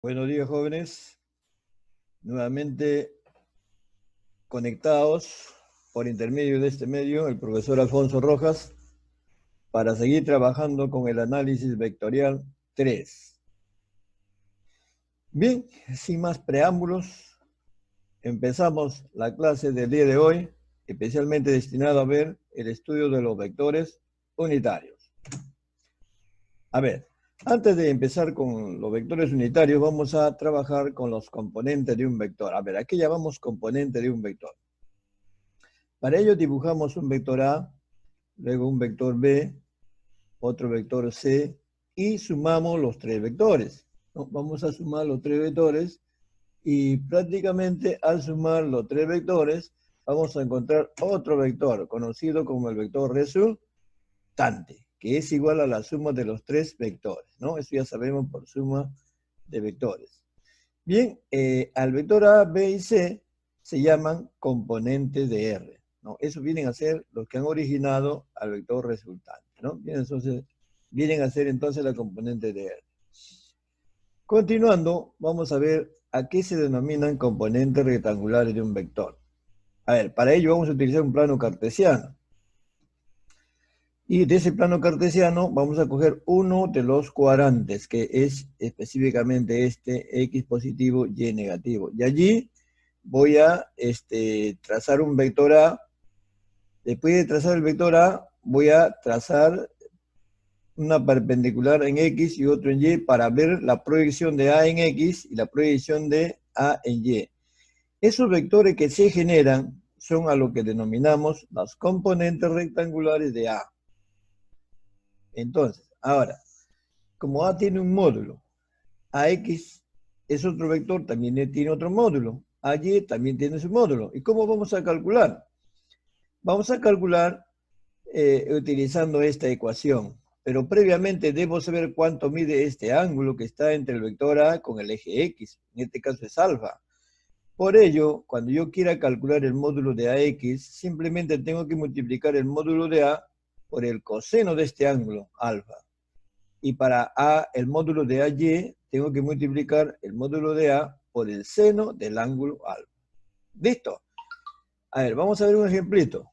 Buenos días, jóvenes. Nuevamente conectados por intermedio de este medio, el profesor Alfonso Rojas, para seguir trabajando con el análisis vectorial 3. Bien, sin más preámbulos, empezamos la clase del día de hoy, especialmente destinada a ver el estudio de los vectores unitarios. A ver, antes de empezar con los vectores unitarios, vamos a trabajar con los componentes de un vector. A ver, ¿a qué llamamos componente de un vector? Para ello dibujamos un vector A, luego un vector B, otro vector C, y sumamos los tres vectores, ¿no? Vamos a sumar los tres vectores, y prácticamente al sumar los tres vectores, vamos a encontrar otro vector, conocido como el vector resultante, que es igual a la suma de los tres vectores, ¿no? Eso ya sabemos por suma de vectores. Bien, al vector A, B y C se llaman componentes de R, ¿no? Esos vienen a ser los que han originado al vector resultante, ¿no? Vienen a ser entonces la componente de R. Continuando, vamos a ver a qué se denominan componentes rectangulares de un vector. A ver, para ello vamos a utilizar un plano cartesiano. Y de ese plano cartesiano vamos a coger uno de los cuadrantes, que es específicamente este, X positivo, Y negativo. Y allí voy a trazar un vector A. Después de trazar el vector A, voy a trazar una perpendicular en X y otro en Y para ver la proyección de A en X y la proyección de A en Y. Esos vectores que se generan son a lo que denominamos los componentes rectangulares de A. Entonces, ahora, como A tiene un módulo, AX es otro vector, también tiene otro módulo, AY también tiene su módulo. ¿Y cómo vamos a calcular? Vamos a calcular utilizando esta ecuación, pero previamente debo saber cuánto mide este ángulo que está entre el vector A con el eje X, en este caso es alfa. Por ello, cuando yo quiera calcular el módulo de AX, simplemente tengo que multiplicar el módulo de A por el coseno de este ángulo, alfa. Y para A, el módulo de AY, tengo que multiplicar el módulo de A por el seno del ángulo alfa. ¿Listo? A ver, vamos a ver un ejemplito.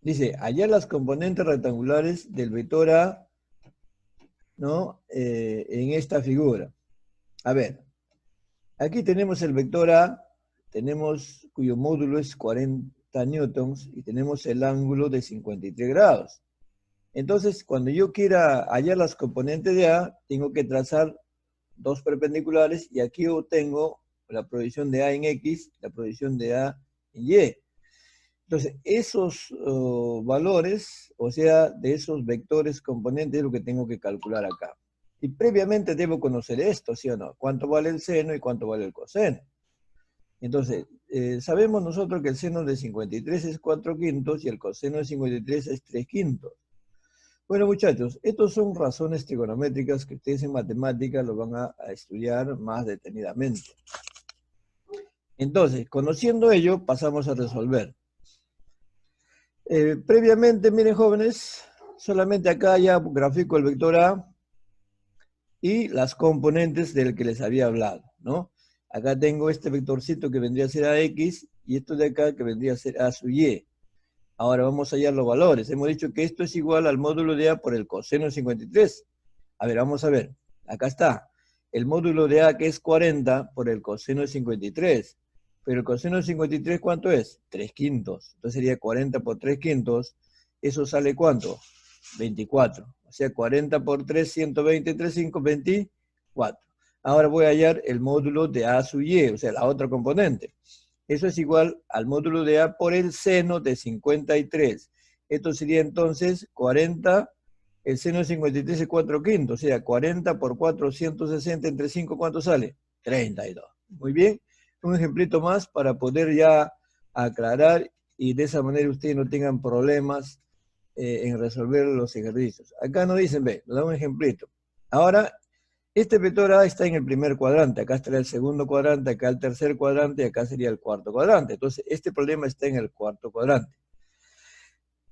Dice, hallar las componentes rectangulares del vector A, ¿no? En esta figura. A ver, aquí tenemos el vector A, cuyo módulo es 40 newtons y tenemos el ángulo de 53 grados. Entonces, cuando yo quiera hallar las componentes de A, tengo que trazar dos perpendiculares y aquí obtengo la proyección de A en X, la proyección de A en Y. Entonces, esos valores, o sea, de esos vectores componentes es lo que tengo que calcular acá. Y previamente debo conocer esto, ¿sí o no? ¿Cuánto vale el seno y cuánto vale el coseno? Entonces, sabemos nosotros que el seno de 53 es 4/5 y el coseno de 53 es 3/5. Bueno, muchachos, estos son razones trigonométricas que ustedes en matemáticas lo van a estudiar más detenidamente. Entonces, conociendo ello, pasamos a resolver. Previamente, miren, jóvenes, solamente acá ya grafico el vector A y las componentes del que les había hablado, ¿no? Acá tengo este vectorcito que vendría a ser AX y esto de acá que vendría a ser A sub Y. Ahora vamos a hallar los valores. Hemos dicho que esto es igual al módulo de A por el coseno de 53. A ver, vamos a ver. Acá está. El módulo de A que es 40 por el coseno de 53. Pero el coseno de 53, ¿cuánto es? 3/5. Entonces sería 40 por 3/5. ¿Eso sale cuánto? 24. O sea, 40 por 3, 120, 3, 5, 24. Ahora voy a hallar el módulo de A sub Y, o sea, la otra componente. Eso es igual al módulo de A por el seno de 53. Esto sería entonces 40, el seno de 53 es 4/5, o sea, 40 por 4, 160 entre 5, ¿cuánto sale? 32. Muy bien, un ejemplito más para poder ya aclarar y de esa manera ustedes no tengan problemas en resolver los ejercicios. Acá nos dicen, ve, nos da un ejemplito. Ahora, este vector A está en el primer cuadrante, acá estará el segundo cuadrante, acá el tercer cuadrante y acá sería el cuarto cuadrante. Entonces, este problema está en el cuarto cuadrante.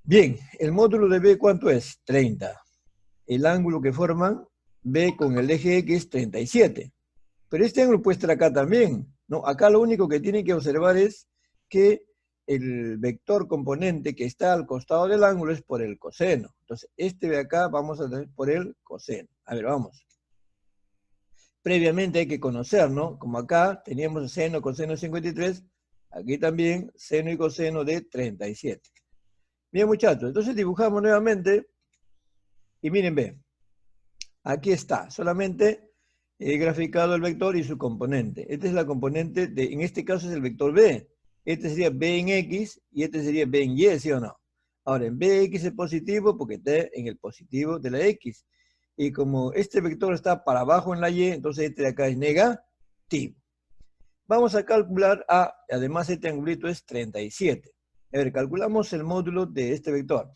Bien, el módulo de B, ¿cuánto es? 30. El ángulo que forman, B con el eje X 37. Pero este ángulo puede estar acá también, ¿no? Acá lo único que tienen que observar es que el vector componente que está al costado del ángulo es por el coseno. Entonces, este de acá vamos a tener por el coseno. A ver, vamos. Previamente hay que conocer, ¿no? Como acá teníamos seno, coseno de 53, aquí también seno y coseno de 37. Bien, muchachos, entonces dibujamos nuevamente y miren, ve, aquí está, solamente he graficado el vector y su componente. Esta es la componente, en este caso es el vector B. Este sería B en X y este sería B en Y, ¿sí o no? Ahora, en BX es positivo porque está en el positivo de la X. Y como este vector está para abajo en la Y, entonces este de acá es negativo. Vamos a calcular además este angulito es 37. A ver, calculamos el módulo de este vector.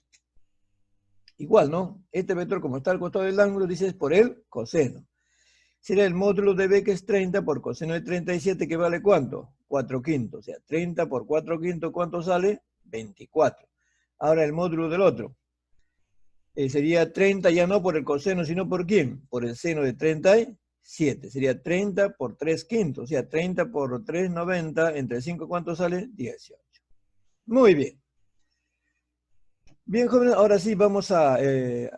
Igual, ¿no? Este vector, como está al costado del ángulo, dice es por el coseno. Sería el módulo de B, que es 30 por coseno de 37, que vale ¿cuánto? 4/5. O sea, 30 por 4/5, ¿cuánto sale? 24. Ahora el módulo del otro. Sería 30 ya no por el coseno, sino por ¿quién? Por el seno de 37. Sería 30 por 3/5. O sea, 30 por 3, 90. Entre 5, ¿cuánto sale? 18. Muy bien. Bien, jóvenes, ahora sí vamos a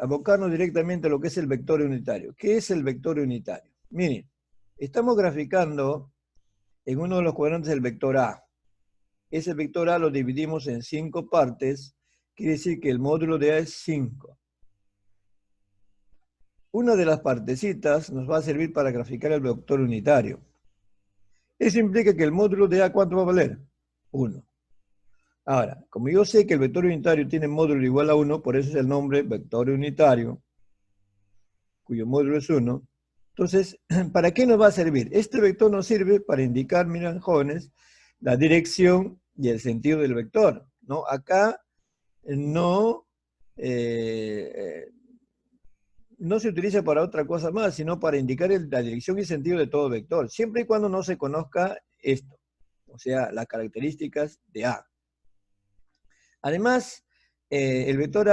abocarnos directamente a lo que es el vector unitario. ¿Qué es el vector unitario? Miren, estamos graficando en uno de los cuadrantes el vector A. Ese vector A lo dividimos en 5 partes, quiere decir que el módulo de A es 5. Una de las partecitas nos va a servir para graficar el vector unitario. Eso implica que el módulo de A, ¿cuánto va a valer? 1. Ahora, como yo sé que el vector unitario tiene módulo igual a 1, por eso es el nombre vector unitario, cuyo módulo es 1. Entonces, ¿para qué nos va a servir? Este vector nos sirve para indicar, miren, jóvenes, la dirección y el sentido del vector, ¿no? Acá no se utiliza para otra cosa más, sino para indicar la dirección y sentido de todo vector, siempre y cuando no se conozca esto, o sea, las características de A. Además, el vector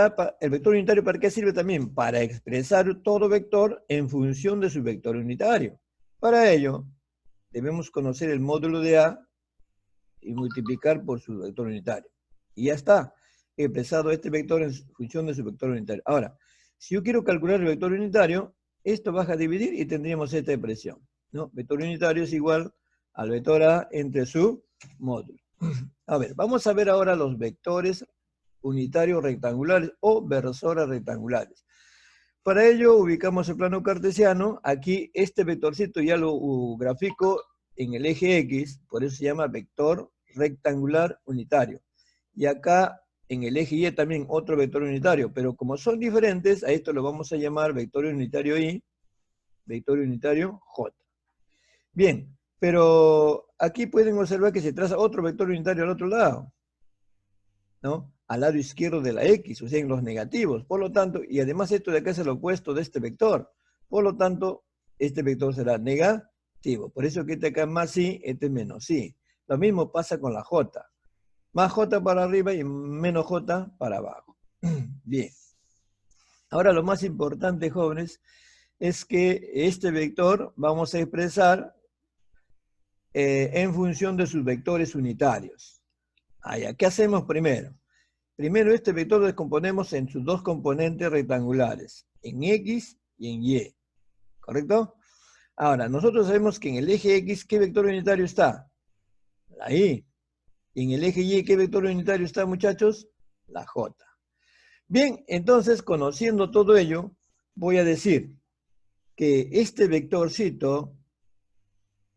unitario, ¿para qué sirve también? Para expresar todo vector en función de su vector unitario. Para ello, debemos conocer el módulo de A y multiplicar por su vector unitario. Y ya está, he expresado este vector en función de su vector unitario. Ahora, si yo quiero calcular el vector unitario, esto baja a dividir y tendríamos esta expresión, ¿no? Vector unitario es igual al vector A entre su módulo. A ver, vamos a ver ahora los vectores unitarios rectangulares o versoras rectangulares. Para ello ubicamos el plano cartesiano. Aquí este vectorcito ya lo grafico en el eje X, por eso se llama vector rectangular unitario. Y acá en el eje Y también otro vector unitario, pero como son diferentes, a esto lo vamos a llamar vector unitario Y, vector unitario J. Bien, pero aquí pueden observar que se traza otro vector unitario al otro lado, ¿no? Al lado izquierdo de la X, o sea, en los negativos. Por lo tanto, y además esto de acá es el opuesto de este vector. Por lo tanto, este vector será negativo. Por eso que este acá es más y, este es menos y. Lo mismo pasa con la J. Más J para arriba y menos J para abajo. Bien. Ahora lo más importante, jóvenes, es que este vector vamos a expresar en función de sus vectores unitarios. Allá, ¿qué hacemos primero? Primero este vector lo descomponemos en sus dos componentes rectangulares, en X y en Y. ¿Correcto? Ahora, nosotros sabemos que en el eje X, ¿qué vector unitario está? La Y. Y en el eje Y, ¿qué vector unitario está, muchachos? La J. Bien, entonces, conociendo todo ello, voy a decir que este vectorcito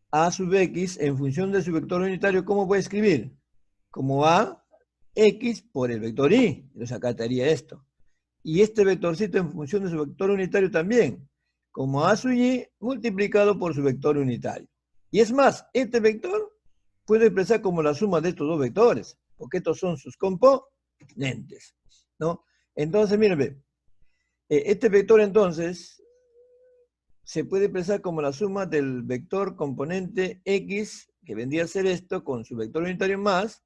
A sub X, en función de su vector unitario, ¿cómo voy a escribir? Como A X por el vector Y. Entonces acá estaría esto. Y este vectorcito en función de su vector unitario también. Como A sub Y multiplicado por su vector unitario. Y es más, este vector puede expresar como la suma de estos dos vectores, porque estos son sus componentes, ¿no? Entonces, miren, este vector entonces se puede expresar como la suma del vector componente X, que vendría a ser esto, con su vector unitario más,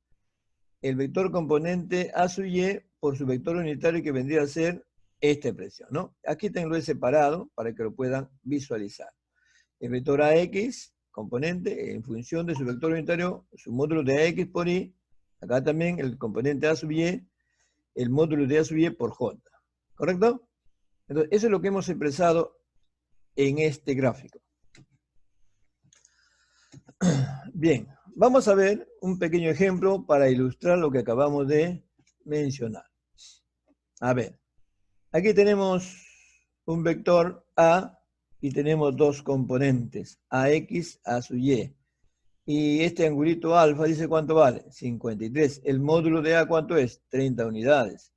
el vector componente A sub Y por su vector unitario, que vendría a ser esta expresión, ¿no? Aquí tengo separado para que lo puedan visualizar. El vector AX, componente, en función de su vector unitario, su módulo de AX por Y, acá también el componente A sub Y, el módulo de A sub Y por J, ¿correcto? Entonces, eso es lo que hemos expresado en este gráfico. Bien, vamos a ver un pequeño ejemplo para ilustrar lo que acabamos de mencionar. A ver, aquí tenemos un vector A y tenemos dos componentes, AX, A sub Y. Y este angulito alfa dice cuánto vale, 53. El módulo de A, ¿cuánto es? 30 unidades.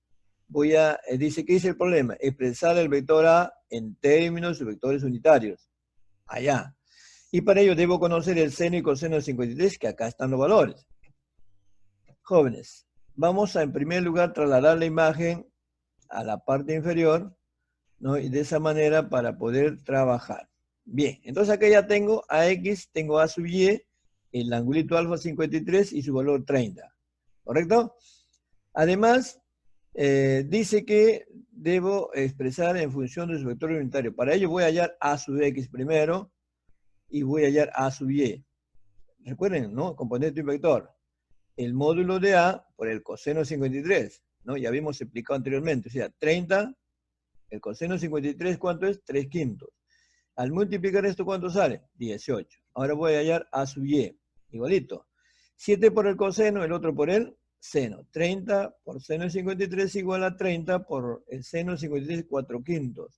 Dice, ¿qué dice el problema? Expresar el vector A en términos de vectores unitarios. Allá. Y para ello debo conocer el seno y coseno de 53, que acá están los valores. Jóvenes, vamos a en primer lugar trasladar la imagen a la parte inferior, ¿no? Y de esa manera para poder trabajar. Bien, entonces acá ya tengo AX, tengo A sub Y, el angulito alfa 53 y su valor 30. ¿Correcto? Además, dice que debo expresar en función de su vector unitario. Para ello voy a hallar A sub X primero y voy a hallar A sub Y. Recuerden, ¿no? Componente de un vector. El módulo de A por el coseno de 53, ¿no? Ya habíamos explicado anteriormente. O sea, 30, el coseno de 53, ¿cuánto es? 3/5. Al multiplicar esto, ¿cuánto sale? 18. Ahora voy a hallar A sub Y. Igualito. 7 por el coseno, el otro por el seno. 30 por seno de 53 igual a 30 por el seno de 53, 4/5.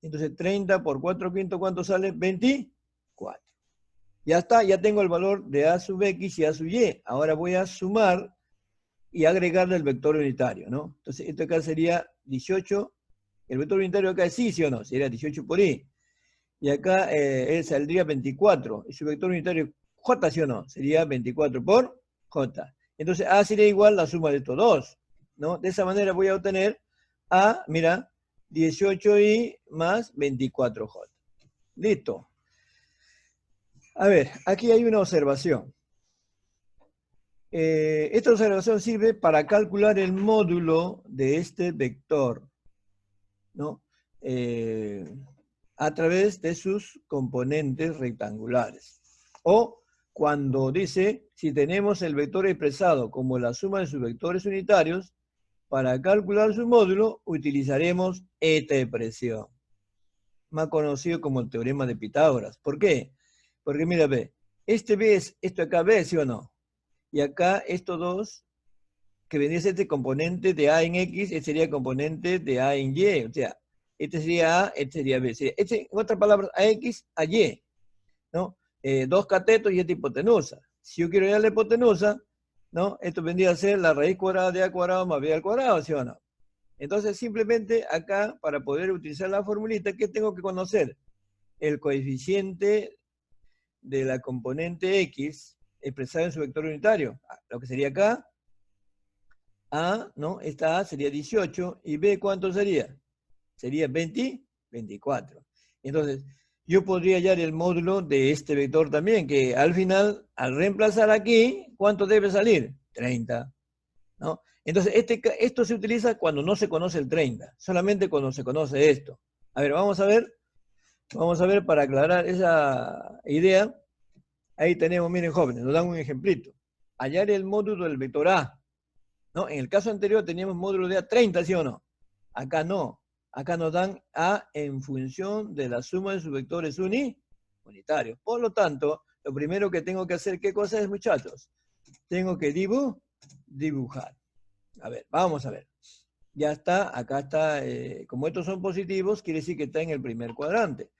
Entonces 30 por 4/5, ¿cuánto sale? 24. Ya está, ya tengo el valor de A sub X y A sub Y. Ahora voy a sumar y agregarle el vector unitario, ¿no? Entonces esto acá sería 18. El vector unitario acá es ¿sí o no? Sería 18 por Y. Y acá él saldría 24. Y su vector unitario J, ¿sí o no? Sería 24 por J. Entonces A sería igual la suma de estos dos, ¿no? De esa manera voy a obtener A, mira, 18Y más 24J. Listo. A ver, aquí hay una observación. Esta observación sirve para calcular el módulo de este vector, ¿no? A través de sus componentes rectangulares. O cuando dice, si tenemos el vector expresado como la suma de sus vectores unitarios, para calcular su módulo utilizaremos esta expresión, más conocido como el teorema de Pitágoras. ¿Por qué? Porque mira, ve, este B es, esto acá B, ¿sí o no? Y acá estos dos, que vendría a ser este componente de A en X, este sería componente de A en Y, o sea, este sería A, este sería B. Sería este, en otras palabras, AX a Y, ¿no? Dos catetos y esta hipotenusa. Si yo quiero hallar la hipotenusa, ¿no? Esto vendría a ser la raíz cuadrada de A cuadrado más B al cuadrado, ¿sí o no? Entonces, simplemente acá, para poder utilizar la formulita, ¿qué tengo que conocer? El coeficiente de la componente X expresada en su vector unitario. Lo que sería acá, A, ¿no? Esta A sería 18 y B, ¿cuánto sería? Sería 24. Entonces, yo podría hallar el módulo de este vector también, que al final, al reemplazar aquí, ¿cuánto debe salir? 30, ¿no? Entonces, esto se utiliza cuando no se conoce el 30, solamente cuando se conoce esto. A ver, vamos a ver para aclarar esa idea. Ahí tenemos, miren jóvenes, nos dan un ejemplito. Hallar el módulo del vector A, ¿no? En el caso anterior teníamos módulo de A 30, ¿sí o no? Acá no. Acá nos dan A en función de la suma de sus vectores unitarios. Por lo tanto, lo primero que tengo que hacer, ¿qué cosa es, muchachos? Tengo que dibujar. A ver, vamos a ver. Ya está, acá está, como estos son positivos, quiere decir que está en el primer cuadrante.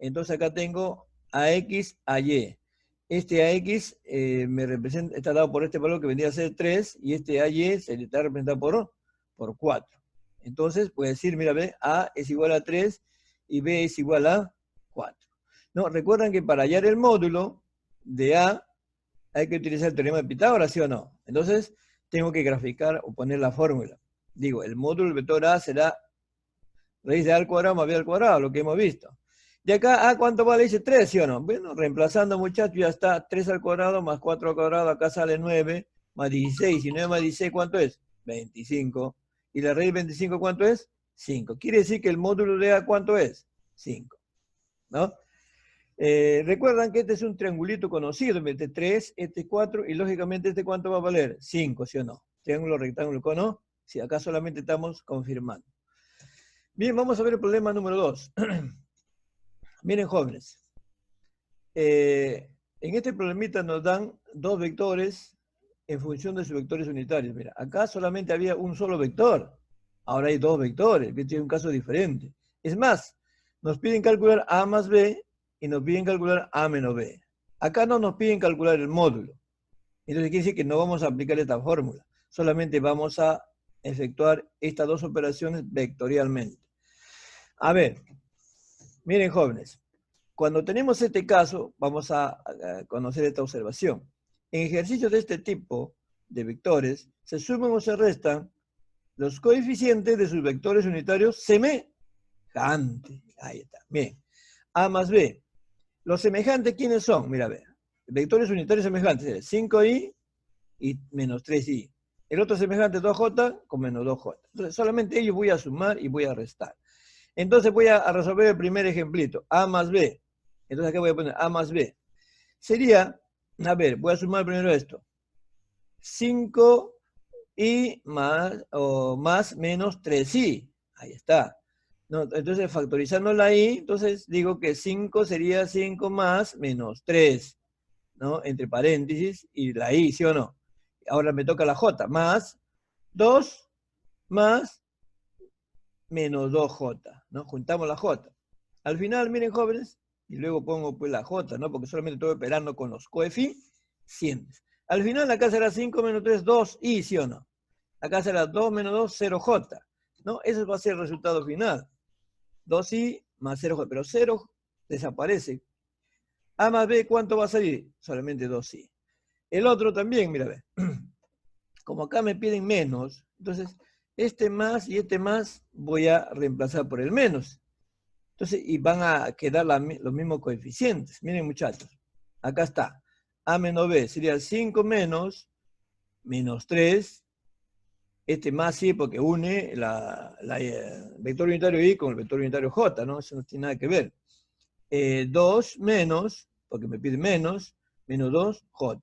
Entonces acá tengo AX a Y. Este AX me representa, está dado por este valor que vendría a ser 3, y este AY se le está representado por 4. Entonces, puedo decir, mira, ve, A es igual a 3 y B es igual a 4. No, recuerdan que para hallar el módulo de A hay que utilizar el teorema de Pitágoras, ¿sí o no? Entonces, tengo que graficar o poner la fórmula. Digo, el módulo del vector A será raíz de A al cuadrado más B al cuadrado, lo que hemos visto. De acá, ¿A cuánto vale? Dice 3, ¿sí o no? Bueno, reemplazando, muchachos, ya está 3 al cuadrado más 4 al cuadrado, acá sale 9, más 16. Y 9 más 16, ¿cuánto es? 25. ¿Y la raíz de 25 cuánto es? 5. Quiere decir que el módulo de A, ¿cuánto es? 5, ¿no? Recuerdan que este es un triangulito conocido, este 3, este 4, y lógicamente este ¿cuánto va a valer? 5, ¿sí o no? Triángulo, rectángulo, cono. Si acá solamente estamos confirmando. Bien, vamos a ver el problema número 2. Miren, jóvenes. En este problemita nos dan dos vectores en función de sus vectores unitarios. Mira, acá solamente había un solo vector. Ahora hay dos vectores. Este es un caso diferente. Es más, nos piden calcular A más B y nos piden calcular A menos B. Acá no nos piden calcular el módulo. Entonces quiere decir que no vamos a aplicar esta fórmula. Solamente vamos a efectuar estas dos operaciones vectorialmente. A ver, miren, jóvenes. Cuando tenemos este caso, vamos a conocer esta observación. En ejercicios de este tipo de vectores, se suman o se restan los coeficientes de sus vectores unitarios semejantes. Ahí está. Bien. A más B. Los semejantes, ¿quiénes son? Mira, a ver. Vectores unitarios semejantes. 5i y menos 3i. El otro semejante 2j con menos 2j. Entonces, solamente ellos voy a sumar y voy a restar. Entonces voy a resolver el primer ejemplito. A más B. Entonces acá voy a poner A más B. Sería, a ver, voy a sumar primero esto. 5i más menos 3i. Ahí está. No, entonces factorizando la i, entonces digo que 5 sería 5 más menos 3. ¿No? Entre paréntesis y la i, ¿sí o no? Ahora me toca la j. Más 2 más menos 2j. ¿No? Juntamos la j. Al final, miren, jóvenes, y luego pongo pues la j, ¿no? Porque solamente estoy operando con los coeficientes. Al final acá será 5 menos 3, 2i, ¿sí o no? Acá será 2 menos 2, 0j, ¿no? Ese va a ser el resultado final. 2i más 0j, pero 0 desaparece. A más b, ¿cuánto va a salir? Solamente 2i. El otro también, mira, ve. Como acá me piden menos, entonces este más y este más voy a reemplazar por el menos. Entonces, y van a quedar los mismos coeficientes. Miren, muchachos. Acá está. A menos B sería 5 menos 3. Este más sí, porque une el vector unitario I con el vector unitario J, ¿no? Eso no tiene nada que ver. 2 menos, porque me pide menos 2J.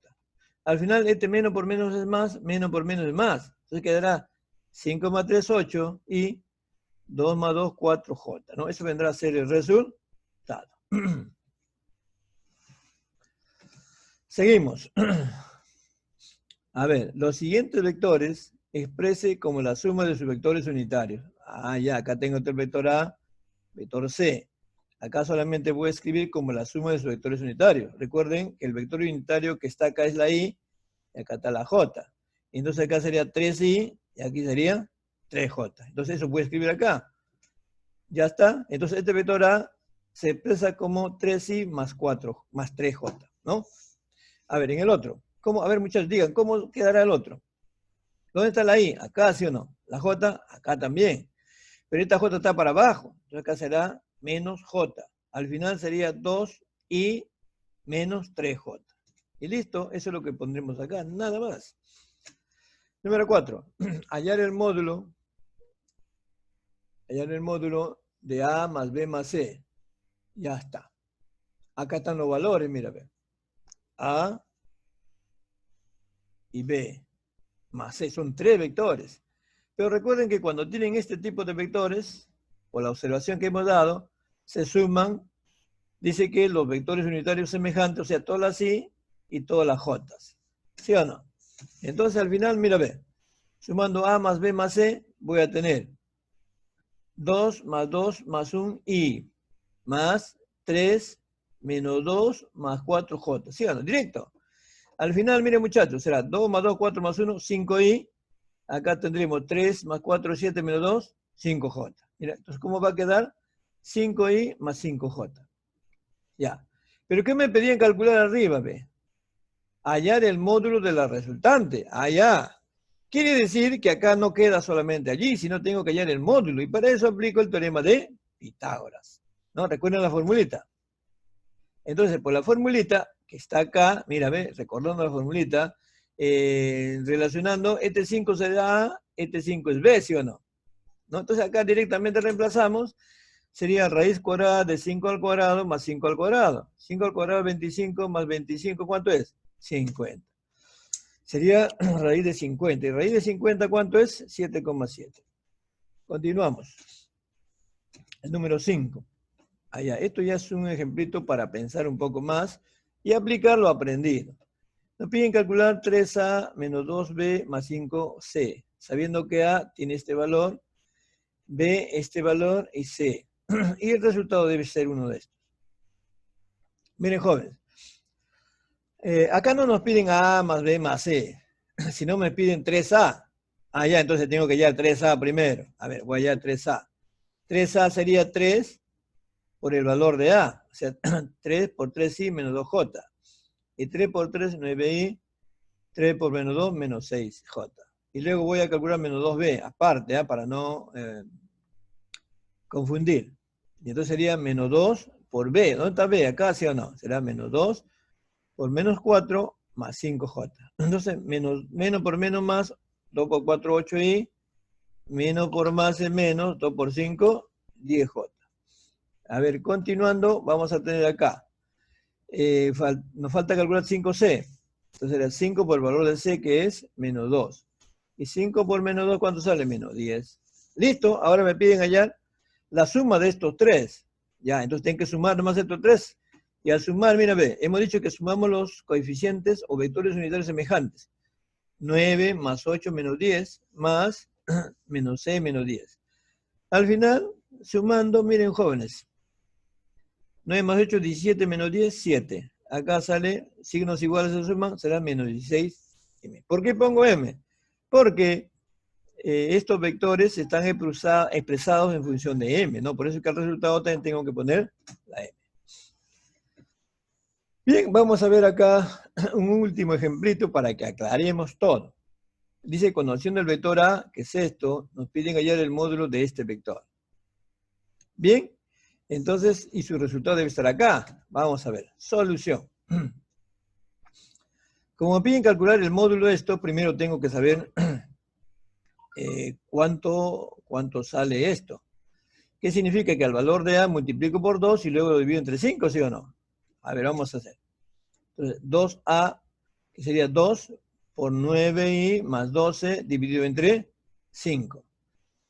Al final, este menos por menos es más, menos por menos es más. Entonces quedará 5 más 3, 8 y 2 más 2, 4J, ¿no? Eso vendrá a ser el resultado. Seguimos. A ver, los siguientes vectores exprese como la suma de sus vectores unitarios. Ah, ya, acá tengo el vector A, vector C. Acá solamente voy a escribir como la suma de sus vectores unitarios. Recuerden que el vector unitario que está acá es la I, y acá está la J. Entonces acá sería 3I, y aquí sería 3J. Entonces eso voy a escribir acá. Ya está. Entonces este vector A se expresa como 3i más 4, más 3j, ¿no? A ver, en el otro. ¿Cómo? A ver, muchachos, digan, ¿cómo quedará el otro? ¿Dónde está la i? Acá, ¿sí o no? La j, acá también. Pero esta j está para abajo. Entonces acá será menos j. Al final sería 2i menos 3j. Y listo, eso es lo que pondremos acá, nada más. Número 4. Hallar el módulo de A más B más C. Ya está. Acá están los valores, mira, ve. A y B más C son 3 vectores. Pero recuerden que cuando tienen este tipo de vectores, por la observación que hemos dado, se suman, dice que los vectores unitarios semejantes, o sea, todas las I y todas las J. ¿Sí o no? Entonces al final, mira, ve. Sumando A más B más C, voy a tener 2 más 2 más 1 I más 3 menos 2 más 4J. ¿Sí o no? Directo. Al final, miren, muchachos, será 2 más 2, 4 más 1, 5i. Acá tendremos 3 más 4, 7 menos 2, 5j. Mira, entonces, ¿cómo va a quedar? 5i más 5j. Ya. ¿Pero qué me pedían calcular arriba, ve? Hallar el módulo de la resultante. Allá. Quiere decir que acá no queda solamente allí, sino tengo que hallar el módulo. Y para eso aplico el teorema de Pitágoras. ¿No? ¿Recuerdan la formulita? Entonces, por la formulita que está acá, mira, ve, recordando la formulita, relacionando, este 5 será A, este 5 es B, ¿sí o no? ¿no? Entonces acá directamente reemplazamos, sería raíz cuadrada de 5 al cuadrado más 5 al cuadrado. 5 al cuadrado 25 más 25, ¿cuánto es? 50. Sería raíz de 50. ¿Y raíz de 50 cuánto es? 7,7. Continuamos. El número 5. Allá, esto ya es un ejemplito para pensar un poco más y aplicar lo aprendido. Nos piden calcular 3a menos 2b más 5c, sabiendo que a tiene este valor, b este valor y c. Y el resultado debe ser uno de estos. Miren, jóvenes, acá no nos piden a más b más c, sino me piden 3a. Ah, ya, entonces tengo que hallar 3a primero. A ver, voy a hallar 3a. 3a sería 3 por el valor de a, o sea, 3 por 3i menos 2j. Y 3 por 3, 9i, 3 por menos 2, menos 6j. Y luego voy a calcular menos 2b, aparte, para no confundir. Y entonces sería menos 2 por b. ¿Dónde está b? ¿Acá sí o no? Será menos 2 por menos 4 más 5j. Entonces, menos por menos más, 2 por 4, 8i, menos por más es menos, 2 por 5, 10j. A ver, continuando, vamos a tener acá. Nos falta calcular 5c. Entonces era 5 por el valor de c, que es menos 2. Y 5 por menos 2, ¿cuánto sale? Menos 10. Listo, ahora me piden hallar la suma de estos tres. Ya, entonces tienen que sumar nomás estos tres. Y al sumar, mira, ve, hemos dicho que sumamos los coeficientes o vectores unitarios semejantes. 9 más 8 menos 10 más menos c menos 10. Al final, sumando, miren, jóvenes. 9 más 8, 17 menos 10, 7. Acá sale, signos iguales se suman, será menos 16m. ¿Por qué pongo m? Porque estos vectores están expresados en función de m, ¿no? Por eso que al resultado también tengo que poner la m. Bien, vamos a ver acá un último ejemplito para que aclaremos todo. Dice, conociendo el vector a, que es esto, nos piden hallar el módulo de este vector. Bien, entonces, y su resultado debe estar acá. Vamos a ver, solución. Como me piden calcular el módulo de esto, primero tengo que saber cuánto sale esto. ¿Qué significa? Que al valor de a multiplico por 2 y luego lo divido entre 5, ¿sí o no? A ver, vamos a hacer. Entonces, 2a, que sería 2 por 9i más 12 dividido entre 5.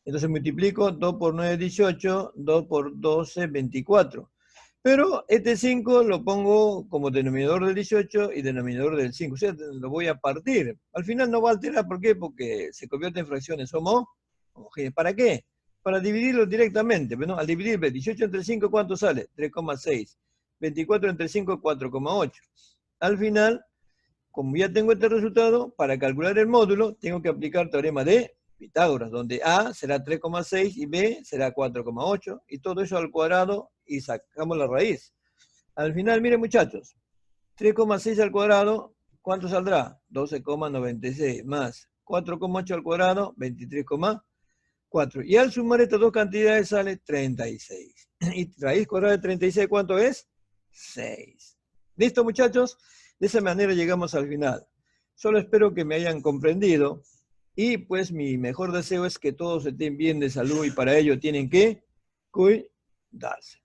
Entonces multiplico 2 por 9, 18, 2 por 12, 24. Pero este 5 lo pongo como denominador del 18 y denominador del 5. O sea, lo voy a partir. Al final no va a alterar. ¿Por qué? Porque se convierte en fracciones homogéneas. ¿Para qué? Para dividirlo directamente. Bueno, al dividir 18 entre 5, ¿cuánto sale? 3,6. 24 entre 5, 4,8. Al final, como ya tengo este resultado, para calcular el módulo, tengo que aplicar teorema de Pitágoras, donde a será 3,6 y b será 4,8. Y todo eso al cuadrado y sacamos la raíz. Al final, miren muchachos, 3,6 al cuadrado, ¿cuánto saldrá? 12,96 más 4,8 al cuadrado, 23,4. Y al sumar estas dos cantidades sale 36. Y raíz cuadrada de 36, ¿cuánto es? 6. ¿Listo, muchachos? De esa manera llegamos al final. Solo espero que me hayan comprendido. Y pues mi mejor deseo es que todos estén bien de salud y para ello tienen que cuidarse.